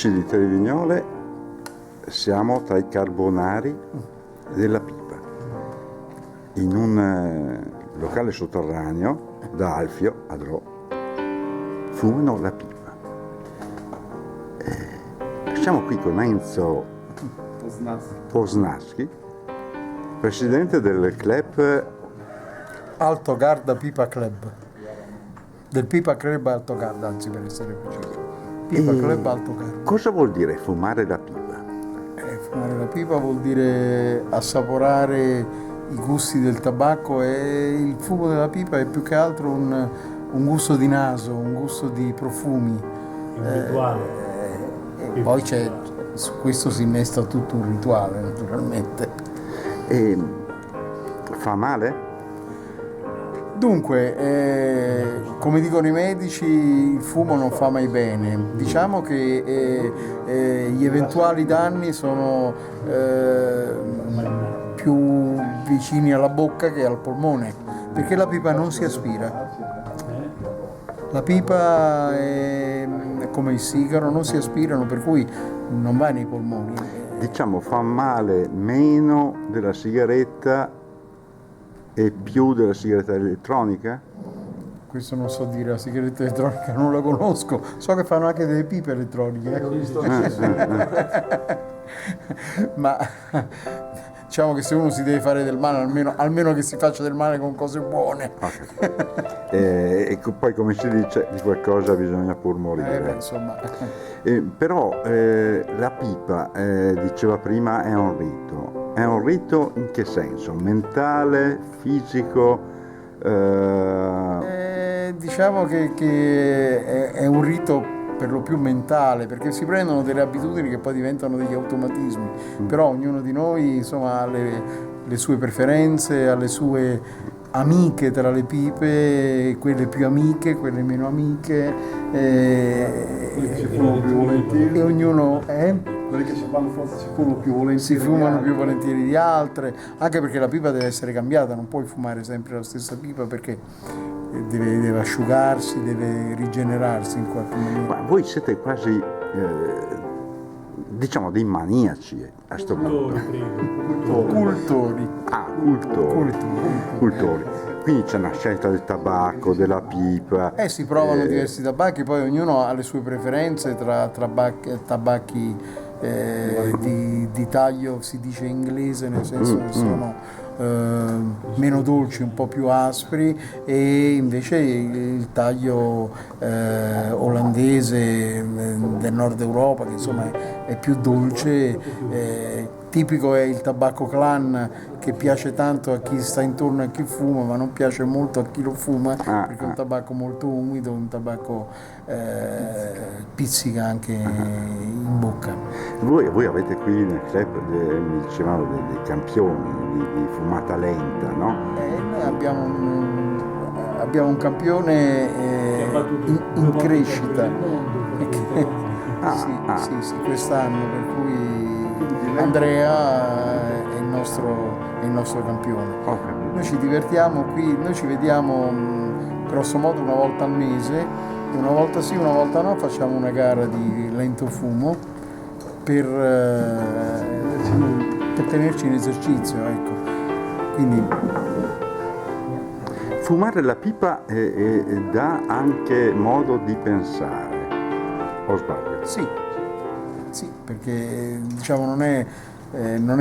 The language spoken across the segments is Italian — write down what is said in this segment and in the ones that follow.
Di Televignole siamo tra i carbonari della pipa, in un locale sotterraneo da Alfio a Dro fumano la pipa. Siamo qui con Enzo Posnaschi, presidente del club Alto Garda Pipa Club, del Pipa Club Alto Garda, anzi, per essere precisi. Pipa Club Alto Garda. Cosa vuol dire fumare la pipa? Fumare la pipa vuol dire assaporare i gusti del tabacco, e il fumo della pipa è più che altro un gusto di naso, un gusto di profumi. Un rituale. E poi su questo si innesta tutto un rituale, naturalmente. E fa male? Dunque, come dicono i medici, il fumo non fa mai bene. Diciamo che gli eventuali danni sono più vicini alla bocca che al polmone, perché la pipa non si aspira. La pipa è come il sigaro, non si aspirano, per cui non va nei polmoni. Diciamo fa male meno della sigaretta e più della sigaretta elettronica? Questo non so dire, la sigaretta elettronica non la conosco, so che fanno anche delle pipe elettroniche. Ma diciamo che se uno si deve fare del male, almeno che si faccia del male con cose buone. Okay. E poi, come si dice, di qualcosa bisogna pur morire. Insomma. Però la pipa, diceva prima, è un rito. È un rito in che senso? Mentale, fisico? Diciamo che è un rito per lo più mentale, perché si prendono delle abitudini che poi diventano degli automatismi. Però ognuno di noi, insomma, ha le sue preferenze, ha le sue amiche tra le pipe, quelle più amiche, quelle meno amiche, si fumano più volentieri. E ognuno quelli che si fanno forse si fumano più volentieri. Si fumano più volentieri di altre, anche perché la pipa deve essere cambiata, non puoi fumare sempre la stessa pipa, perché deve asciugarsi, deve rigenerarsi in qualche maniera. Ma voi siete quasi, diciamo, dei maniaci a sto punto. Cultori. Cultori. Quindi c'è una scelta del tabacco, della pipa. Si provano diversi tabacchi, poi ognuno ha le sue preferenze tra tabacchi di taglio, si dice inglese, nel senso che sono meno dolci, un po' più aspri, e invece il taglio olandese del nord Europa, che insomma è più dolce. Tipico è il tabacco clan, che piace tanto a chi sta intorno e a chi fuma, ma non piace molto a chi lo fuma, perché è un tabacco molto umido, un tabacco pizzica anche in bocca. Voi avete qui nel club, mi dicevano, dei campioni di fumata lenta, no? Noi abbiamo un campione in crescita. Sì, quest'anno, per cui Andrea è il nostro campione. Noi ci divertiamo qui, noi ci vediamo grosso modo una volta al mese, e una volta sì, una volta no, facciamo una gara di lento fumo per tenerci in esercizio, ecco. Quindi fumare la pipa dà anche modo di pensare, o sbaglio? Sì, perché diciamo non è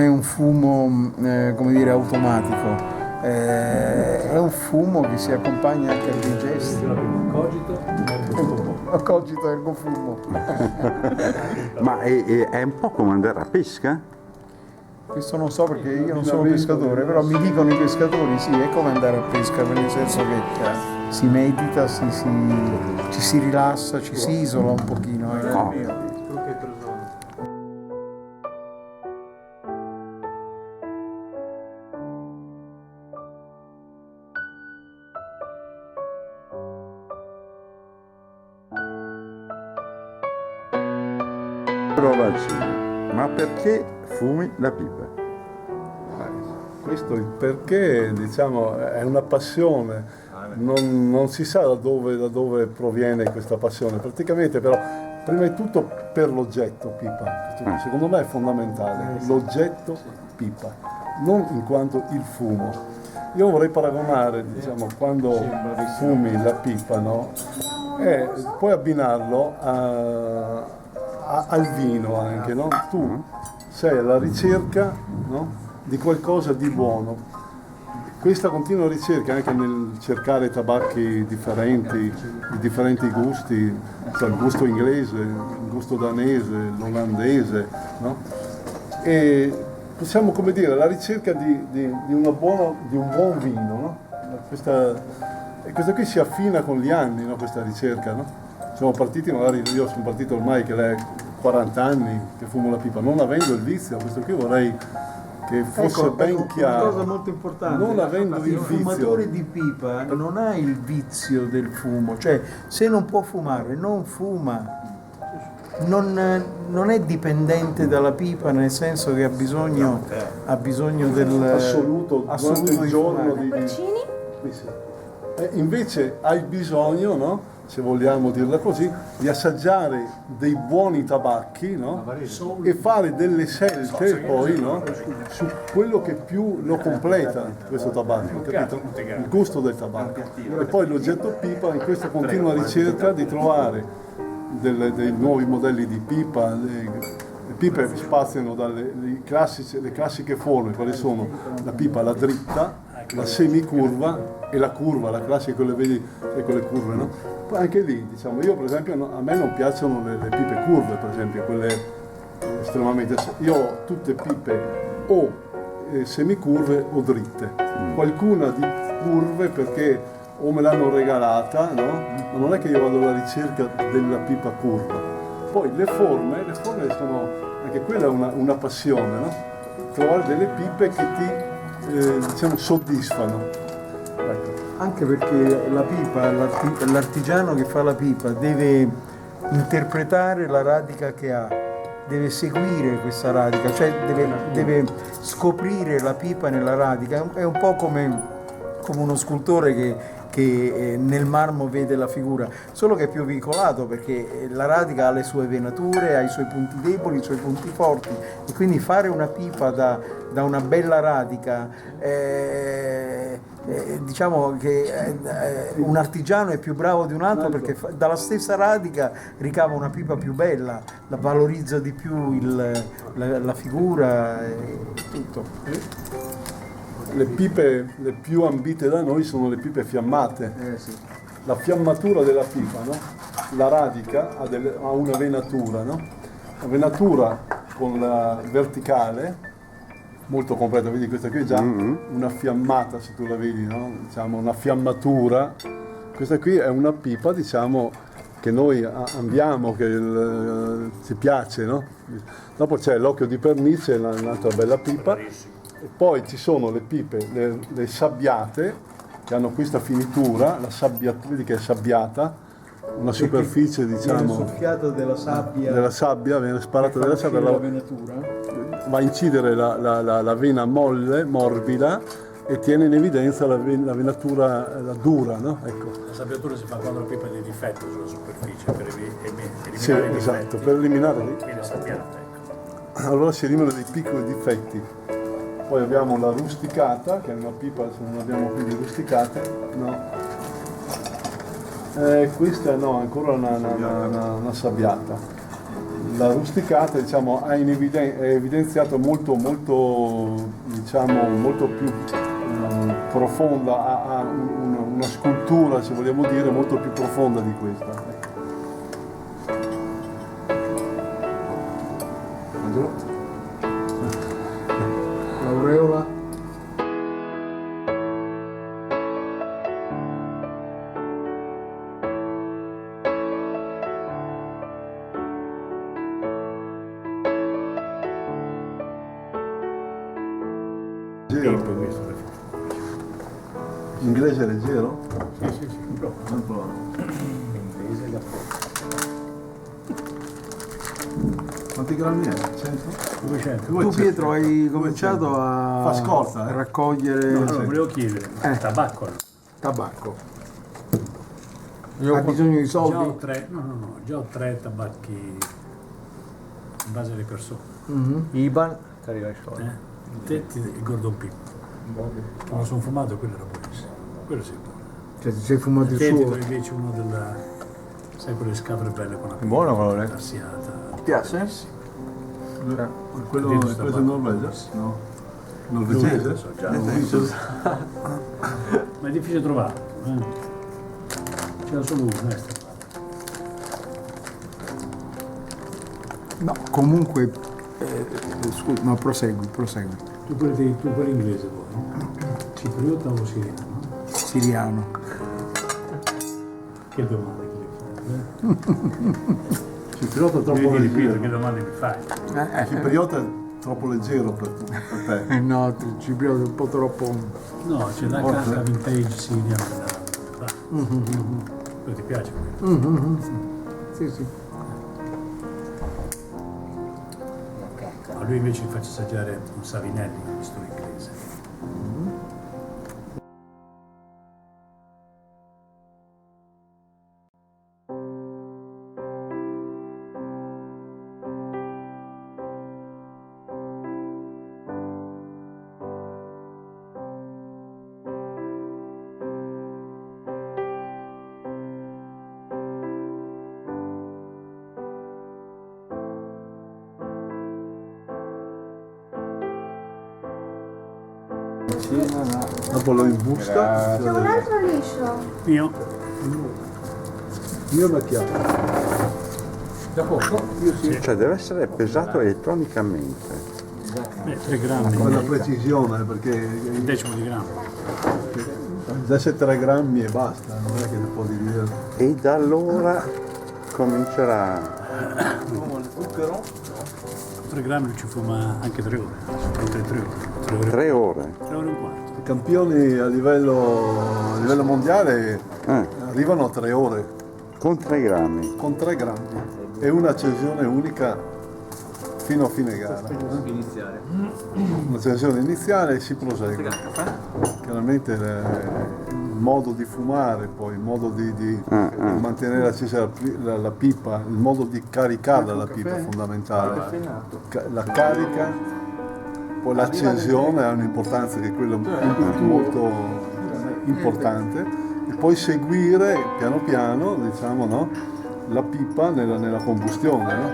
un fumo come dire automatico, è un fumo che si accompagna anche al gesti. Cogito ergo fumo. Ma è un po' come andare a pesca? Questo non so, perché io non sono pescatore, però mi dicono i pescatori, sì, è come andare a pesca, nel senso che si medita, ci si rilassa, ci si isola un pochino. Ma perché fumi la pipa? Questo il perché, diciamo, è una passione, non si sa da dove proviene questa passione, praticamente, però prima di tutto per l'oggetto pipa, secondo me è fondamentale, l'oggetto pipa, non in quanto il fumo. Io vorrei paragonare, diciamo, quando fumi la pipa, no? Puoi abbinarlo al vino anche, no? Tu sei alla ricerca, no? Di qualcosa di buono. Questa continua ricerca anche nel cercare tabacchi differenti, di differenti gusti, cioè il gusto inglese, il gusto danese, l'olandese, no? E possiamo, come dire, la ricerca di un buon vino, no? E questa qui si affina con gli anni, no? Questa ricerca, no? Siamo partiti, magari io sono partito ormai che lei 40 anni che fumo la pipa, non avendo il vizio, questo qui vorrei che fosse ben chiaro. Una cosa molto importante, non avendo il fumatore vizio di pipa non ha il vizio del fumo, cioè se non può fumare non fuma, non è dipendente dalla pipa, nel senso che ha bisogno del assoluto durante il giorno di Porcini? invece hai bisogno, no? Se vogliamo dirla così, di assaggiare dei buoni tabacchi, no? E fare delle scelte poi, no? Su quello che più lo completa questo tabacco, capito? Il gusto del tabacco. E poi l'oggetto pipa in questa continua ricerca di trovare dei nuovi modelli di pipa. Le pipe spaziano dalle le classiche forme, quali sono la pipa la dritta, la semicurva e la curva, la classica che le vedi con le curve, no? Poi anche lì, diciamo, io per esempio a me non piacciono le pipe curve, per esempio, quelle estremamente. Io ho tutte pipe o semicurve o dritte. Qualcuna di curve perché o me l'hanno regalata, no? Ma non è che io vado alla ricerca della pipa curva. Poi le forme sono, anche quella è una passione, no? Trovare delle pipe che ti, diciamo, soddisfano. Ecco. Anche perché la pipa, l'artigiano che fa la pipa deve interpretare la radica che ha, deve seguire questa radica, cioè deve scoprire la pipa nella radica. È un po' come uno scultore che nel marmo vede la figura, solo che è più vincolato perché la radica ha le sue venature, ha i suoi punti deboli, i suoi punti forti, e quindi fare una pipa da una bella radica, diciamo che un artigiano è più bravo di un altro perché dalla stessa radica ricava una pipa più bella, la valorizza di più la figura e tutto. Le pipe le più ambite da noi sono le pipe fiammate. Sì. La fiammatura della pipa, no? La radica ha una venatura, no? La venatura con la verticale, molto completa, vedi questa qui è già una fiammata, se tu la vedi, no? Diciamo una fiammatura. Questa qui è una pipa, diciamo, che noi abbiamo, che ci piace, no? Dopo c'è l'occhio di pernice, un'altra bella pipa. E poi ci sono le pipe, le sabbiate, che hanno questa finitura, la sabbia, vedi che è sabbiata, una superficie, diciamo, viene soffiato della sabbia, viene sparata della sabbia, la venatura. va a incidere la vena molle, morbida, e tiene in evidenza la venatura la dura, no? Ecco. La sabbiatura si fa quando la pipa è di difetto sulla superficie, per eliminare Sì, i esatto, difetti. per eliminare Viene sabbiata, ecco. allora si eliminano dei piccoli difetti. Poi abbiamo la rusticata, che è una pipa, se non abbiamo più di rusticate, no. Questa no, è ancora una sabbiata. La rusticata, diciamo, è evidenziato molto diciamo, molto più profonda, ha una scultura, se vogliamo dire, molto più profonda di questa. Angelo? L'aureola. Tempo questo. Inglese leggero? Sì. Inglese da Quanti grammi è? 100? 200. Tu Pietro hai cominciato Fa scorta, a raccogliere No, volevo chiedere, tabacco no? tabacco. Ha bisogno di Già ho soldi? già ho 3 tabacchi in base alle persone. Iban, ti arriva i soldi. Il Gordon Pippo. Che me lo sono fumato e quello era buonissimo. Quello sì, buono. Cioè ti sei fumato il Te suo? invece uno della. Sai quelle scatole belle con la pippa Buono quello, tarsiata. Ti piace? Quello Dentro è sta preso in barca. Norvegia? No. Norvegese? Lo so già. Ma è difficile trovarlo. C'era solo uno, sta qua. No, comunque, scusa, no, prosegui. Tu quelli inglese poi, no? Cipriota o siriano? Siriano. Che domande che mi fai? Cipriota è troppo Devi dire, Pietro, che leggero. domande mi fai? Cipriota è troppo leggero per te. No, Cipriota è un po' troppo. No, c'è la carta vintage siriana. Quello ti piace? Quello? Sì. A lui invece gli faccio assaggiare un Savinelli, che è questo inglese. Dopo lo imbusta. C'è un altro liscio. Io? Io macchiato. Da poco? Cioè deve essere pesato elettronicamente. 3 grammi. Con la precisione, perché Un decimo di grammo. deve essere 3 grammi e basta, non è che ne può dire. E da allora comincerà. 3 grammi ci fuma anche 3 ore. Sono 3 ore. 3 ore. 3 ore e un quarto. I campioni a livello mondiale arrivano a 3 ore Con 3 grammi. con 3 grammi e un'accensione unica fino a fine gara. Un'accensione iniziale e si prosegue. Chiaramente il modo di fumare, poi il modo di mantenere accesa la pipa, il modo di caricare la pipa è fondamentale. La carica, poi l'accensione ha un'importanza che è quella molto importante, e poi seguire piano piano, diciamo, no? La pipa nella combustione, no?